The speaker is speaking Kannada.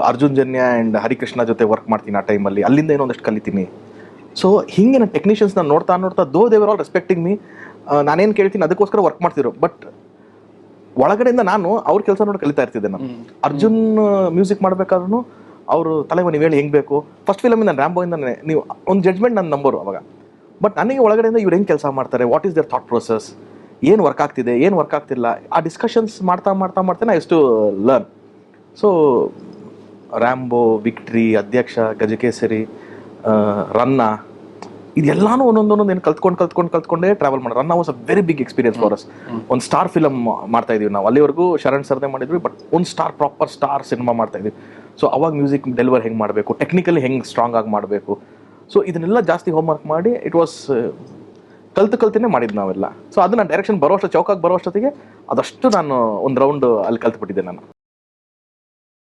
ಅರ್ಜುನ್ ಜನ್ಯ ಆ್ಯಂಡ್ ಹರಿಕೃಷ್ಣ ಜೊತೆ ವರ್ಕ್ ಮಾಡ್ತೀನಿ ಆ ಟೈಮಲ್ಲಿ, ಅಲ್ಲಿಂದ ಏನೋ ಒಂದಷ್ಟು ಕಲಿತೀನಿ. ಸೊ ಹಿಂಗೆ ನಾನು ಟೆಕ್ನಿಷಿಯನ್ಸ್ನ ನೋಡ್ತಾ ದೋ ದೇವರ್ ಆಲ್ ರೆಸ್ಪೆಕ್ಟಿಂಗ್ ಮೀ. ನಾನೇನು ಕೇಳ್ತೀನಿ ಅದಕ್ಕೋಸ್ಕರ ವರ್ಕ್ ಮಾಡ್ತಿರೋ, ಬಟ್ ಒಳಗಡೆಯಿಂದ ನಾನು ಅವ್ರ ಕೆಲಸ ನೋಡಿ ಕಲಿತಾ ಇರ್ತಿದ್ದೆ. ನಾನು ಅರ್ಜುನ್ ಮ್ಯೂಸಿಕ್ ಮಾಡಬೇಕಾದ್ರೂ ಅವರು ತಲೆವ ನೀವು ಹೇಳಿ ಹೆಂಗೆ ಬೇಕು, ಫಸ್ಟ್ ಫಿಲಮಿಂದ ನಾನು ರ್ಯಾಂಬೋಯಿಂದನೇ ನೀವು ಒಂದು ಜಡ್ಜ್ಮೆಂಟ್ ನನ್ನ ನಂಬರು ಅವಾಗ. ಬಟ್ ನನಗೆ ಒಳಗಡೆಯಿಂದ ಇವ್ರು ಹೆಂಗೆ ಕೆಲಸ ಮಾಡ್ತಾರೆ, what is their thought process, ಏನು ವರ್ಕ್ ಆಗ್ತಿದೆ ಏನು ವರ್ಕ್ ಆಗ್ತಿಲ್ಲ, ಆ ಡಿಸ್ಕಷನ್ಸ್ ಮಾಡ್ತಾನೆ I to learn. So Rambo, Victory, Adhyaksha, Gajakesari, Ranna, ಇದೆಲ್ಲಾನು ಒಂದೊಂದು ಏನು ಕಲ್ತ್ಕೊಂಡೇ ಟ್ರಾವೆಲ್ ಮಾಡೋದು. Ranna was a very big experience for us. ಒಂದು ಸ್ಟಾರ್ ಫಿಲಮ್ ಮಾಡ್ತಾ ಇದೀವಿ ನಾವು, ಅಲ್ಲಿವರೆಗೂ ಶರಣ್ ಸರ್ದೇ ಮಾಡಿದ್ವಿ, ಬಟ್ ಒಂದು ಪ್ರಾಪರ್ ಸ್ಟಾರ್ ಸಿನಿಮಾ ಮಾಡ್ತಾ ಇದೀವಿ. ಸೊ ಅವಾಗ ಮ್ಯೂಸಿಕ್ ಡೆಲಿವರ್ ಹೆಂಗೆ ಮಾಡಬೇಕು, ಟೆಕ್ನಿಕಲಿ ಹೆಂಗೆ ಸ್ಟ್ರಾಂಗ್ ಆಗಿ ಮಾಡಬೇಕು, ಸೊ ಇದನ್ನೆಲ್ಲ ಜಾಸ್ತಿ ಹೋಮ್ವರ್ಕ್ ಮಾಡಿ ಇಟ್ ವಾಸ್ ಕಲ್ತಿನೇ ಮಾಡಿದ್ದು ನಾವೆಲ್ಲ. ಸೊ ಅದನ್ನ ಡೈರೆಕ್ಷನ್ ಚೌಕಾಗಿ ಬರೋ ಅಷ್ಟೊತ್ತಿಗೆ ಅದಷ್ಟು ನಾನು ಒಂದು ರೌಂಡ್ ಅಲ್ಲಿ ಕಲ್ತ್ಬಿಟ್ಟಿದ್ದೆ ನಾನು.